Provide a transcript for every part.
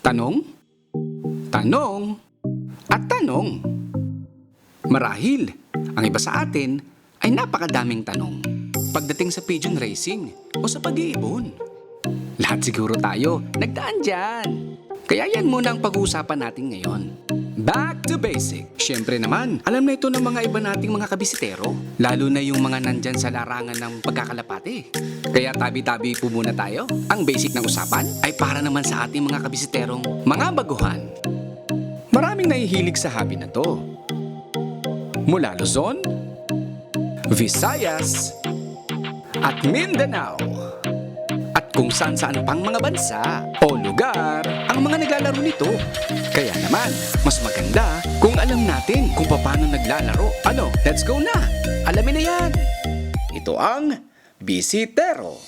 Tanong, tanong, at tanong. Marahil, ang iba sa atin ay napakadaming tanong pagdating sa pigeon racing o sa pag-iibon. Lahat siguro tayo nagdaan dyan. Kaya yan muna ang pag-uusapan natin ngayon. Back to basic. Siyempre naman, alam na ito ng mga iba nating mga kabisitero. Lalo na yung mga nandyan sa larangan ng pagkakalapate. Kaya tabi-tabi po muna tayo. Ang basic ng usapan ay para naman sa ating mga kabisiterong mga baguhan. Maraming nahihilig sa hobby na to. Mula Luzon, Visayas, at Mindanao. At kung saan-saan pang mga bansa o lugar ang mga naglalaro nito. Kaya naman, mas maganda kung alam natin kung paano naglalaro. Ano, let's go na! Alamin na yan! Ito ang Bisitero.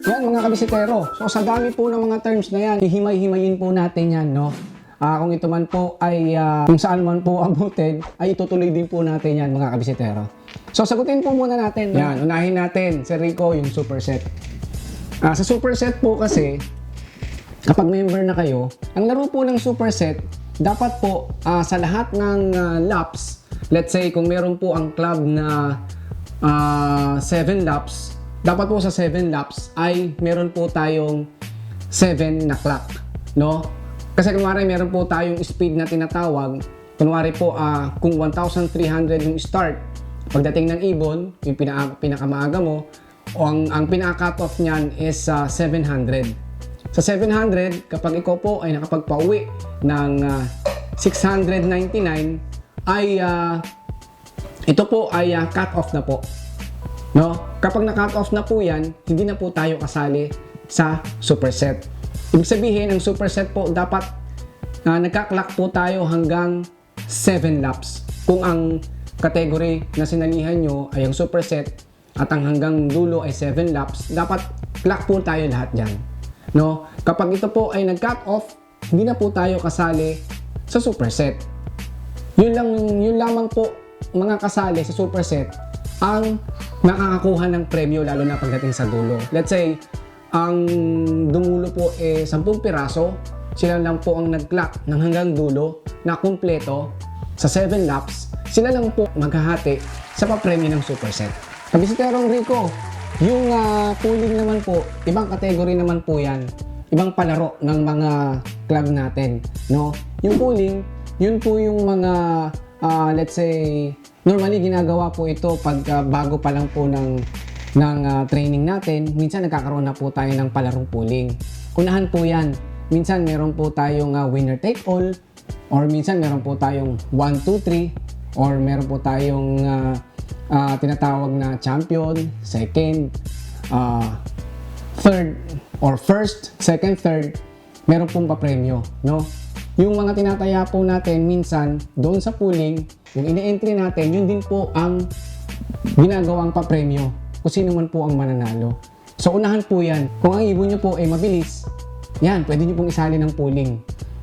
Yan mga kabisitero. So sa dami po ng mga terms na yan, hihimay-himayin po natin yan, no? Kung ito man po ay kung saan man po abutin, ay itutuloy din po natin yan mga kabisitero. So sagutin po muna natin. Yan, unahin natin si Rico yung superset. Sa superset po kasi, kapag member na kayo, ang laro po ng superset, dapat po sa lahat ng laps, let's say kung meron po ang club na 7 laps, dapat po sa 7 laps ay meron po tayong 7 na clock, no? Kasi kunwari meron po tayong speed na tinatawag, kunwari po kung 1,300 yung start, pagdating ng ibon, yung pinakamaaga mo, o ang pinaka-cut-off niyan is 700. Sa 700, kapag ikaw po ay nakapagpauwi ng 699, ay ito po ay cut-off na po. No? Kapag na-cut off na po yan, hindi na po tayo kasali sa superset. Ibig sabihin, ang superset po dapat nagka-clock po tayo hanggang 7 laps. Kung ang category na sinalihan nyo ay ang superset at ang hanggang dulo ay 7 laps, dapat clock po tayo lahat dyan. No? Kapag ito po ay nag-cut off, hindi na po tayo kasali sa superset. Yun lamang po mga kasali sa superset ang makakakuha ng premyo lalo na pagdating sa dulo. Let's say, ang dumulo po 10 piraso, sila lang po ang nag-clock ng hanggang dulo na kumpleto sa 7 laps, sila lang po maghahati sa papremyo ng superset. Kabisiterong Rico, yung pooling naman po, ibang category naman po yan. Ibang palaro ng mga club natin, no? Yung pooling, yun po yung mga, let's say, normally ginagawa po ito pag bago pa lang po ng training natin. Minsan nagkakaroon na po tayo ng palarong pooling. Unahan po yan. Minsan meron po tayong winner take all, or minsan meron po tayong 1, 2, 3, or meron po tayong tinatawag na champion, second, third, or first, second, third, meron pong papremyo, no? Yung mga tinataya po natin minsan doon sa pooling, yung ini-entry natin, yun din po ang ginagawang papremyo kung sino man po ang mananalo. So unahan po yan. Kung ang ibon nyo po ay mabilis, yan, pwede nyo pong isali ng pooling.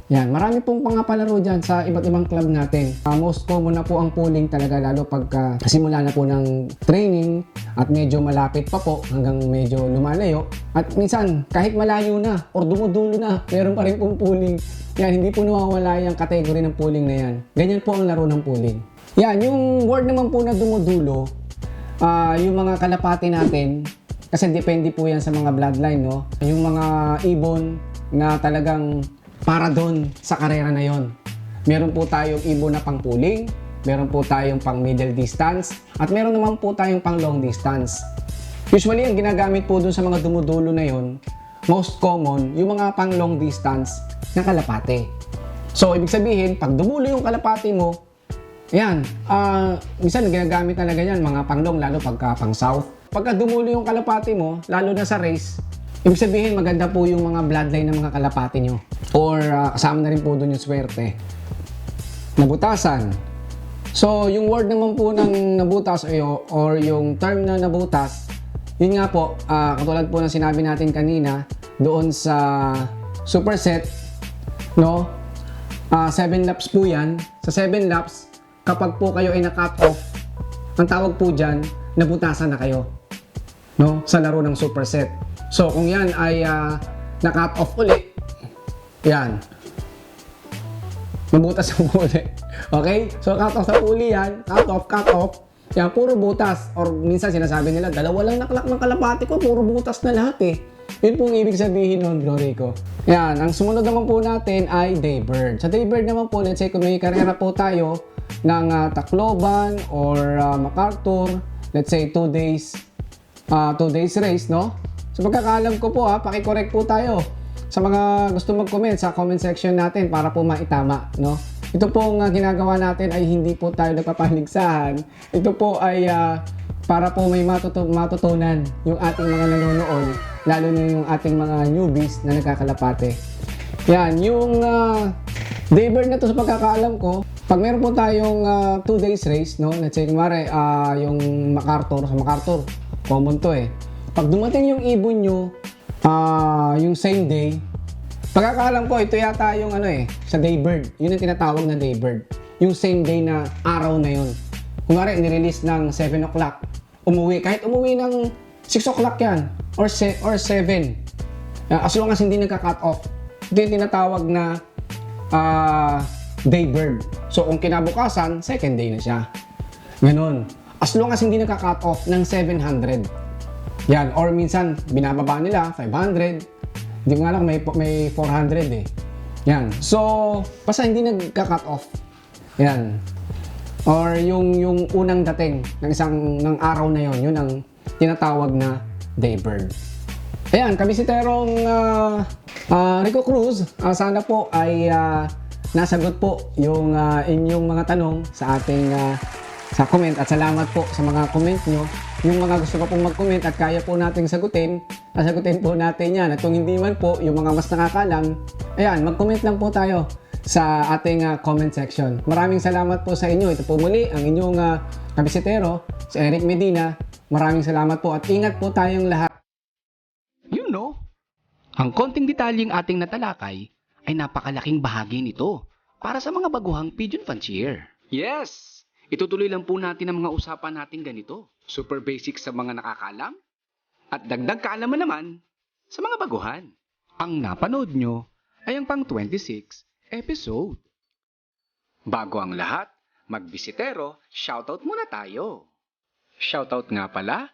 Yan, marami pong pangapalaro dyan sa iba't ibang club natin. Most common na po ang pooling talaga, lalo pagka simula na po ng training at medyo malapit pa po hanggang medyo lumalayo. At minsan, kahit malayo na or dumudulo na, meron pa rin pong pooling. Yan, hindi po nawawala yung category ng pooling na yan. Ganyan po ang laro ng pooling. Yan, yung word naman po na dumudulo, yung mga kalapati natin, kasi depende po yan sa mga bloodline, no? Yung mga ibon na talagang para doon sa karera na yon. Meron po tayong ibon na pang pooling, meron po tayong pang middle distance, at meron naman po tayong pang long distance. Usually, ang ginagamit po doon sa mga dumudulo na yon, most common, yung mga pang long distance na kalapate. So, ibig sabihin, pag dumulo yung kalapate mo, yan, minsan ginagamit talaga yan, mga pang long, lalo pagka pang south. Pagka dumulo yung kalapate mo, lalo na sa race, ibig sabihin, maganda po yung mga bloodline ng mga kalapate nyo. Or kasama na rin po doon yung swerte. Nabutasan. So, yung word naman po ng nabutas or yung term na nabutas, yun nga po, katulad po ng sinabi natin kanina, doon sa superset, no? 7 laps po yan. Sa 7 laps, kapag po kayo ay na-cut off, ang tawag po dyan, nabutasan na kayo. no, sa laro ng superset. So kung yan ay na-cut off ulit, yan, mabutas ang uli. Okay? So cut off sa uli yan, cut off, yan, puro butas. Or minsan sinasabi nila, dalawa lang naklak ng kalapati ko, puro butas na lahat eh. Yun pong ibig sabihin nun, bro Rico. Yan, ang sumunod naman po natin ay Daybird. Sa Daybird naman po, let's say kung may karera po tayo ng Tacloban or MacArthur, let's say 2 days race, no? So pagkakaalam ko po paki-correct po tayo sa mga gusto mag-comment sa comment section natin para po maitama, no? Ito pong ginagawa natin ay hindi po tayo nagpapaligsahan. Ito po ay para po may matutunan yung ating mga nanonood, lalo na yung ating mga newbies na nagkakalapate. Yan, yung Daybird na to sa pagkakaalam ko, pag meron po tayong 2 days race, no? Let's say, kumare, yung MacArthur, sa MacArthur, common to eh. Pag dumating yung ibon nyo, yung same day, pagkakaalam ko, ito yata yung sa Daybird. Yun ang tinatawag na Daybird. Yung same day na araw na yun. Kumare, nirelease ng 7 o'clock. Umuwi, kahit umuwi ng 6 o'clock yan, or 7. As long as hindi nagka-cut off. Ito yung tinatawag na Daybird. So, kung kinabukasan, second day na siya. Ganun. As long as hindi nagka-cut off ng 700. Yan. Or minsan, binababa nila, 500. Hindi ko nga lang, may 400 eh. Yan. So, basta hindi nagka-cut off. Yan. Or yung unang dating ng araw na yon, yun ang tinatawag na Daybird. Ayan, kabisiterong Rico Cruz, sana po ay nasagot po yung inyong mga tanong sa ating sa comment, at salamat po sa mga comment nyo. Yung mga gusto pa pong mag-comment at kaya po nating sagutin, sasagutin po natin yan. At kung hindi man po, yung mga mas nakakalam, ayan, mag-comment lang po tayo sa ating comment section. Maraming salamat po sa inyo. Ito po muli ang inyong kabisitero, si Eric Medina. Maraming salamat po at ingat po tayong lahat. You know, ang konting detalyeng ating natalakay ay napakalaking bahagi nito para sa mga baguhang pigeon fancier. Yes! Itutuloy lang po natin ang mga usapan natin ganito. Super basic sa mga nakakalam at dagdag kaalaman naman sa mga baguhan. Ang napanood nyo ay ang pang 26 episode. Bago ang lahat, magbisitero, shoutout muna tayo. Shoutout nga pala,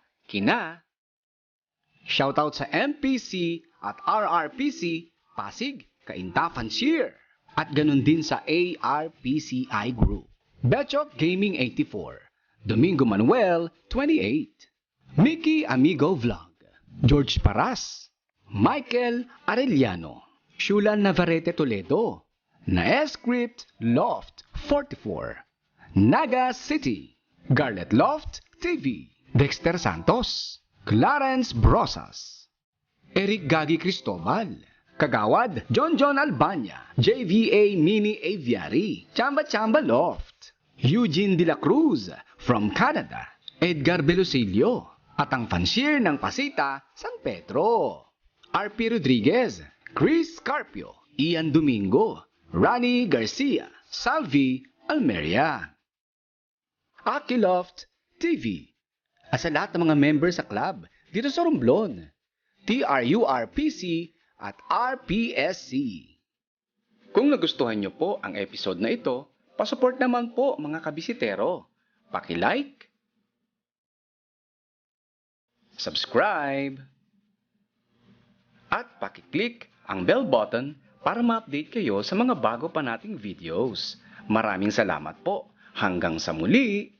shoutout sa MPC at RRPC, Pasig, Cainta Fancier. At ganun din sa ARPCI Group. Betchok Gaming 84, Domingo Manuel 28, Mickey Amigo Vlog, George Paras, Michael Arellano, Shulan Navarrete Toledo, Naescript Loft 44, Naga City, Garlet Loft TV, Dexter Santos, Clarence Brosas, Eric Gagi Cristobal, Kagawad John Albania, JVA Mini Aviary, Chamba Chamba Loft, Eugene De La Cruz from Canada, Edgar Belosilio, at ang fancier ng Pasita, San Pedro, RP Rodriguez, Chris Carpio, Ian Domingo, Rani Garcia, Salvi Almeria, Akiloft TV, at sa lahat ng mga member sa club dito sa Romblon, TRURPC at RPSC. Kung nagustuhan nyo po ang episode na ito, pasupport naman po mga kabisitero. Paki-like, subscribe, at paki-click ang bell button para ma-update kayo sa mga bago pa nating videos. Maraming salamat po. Hanggang sa muli!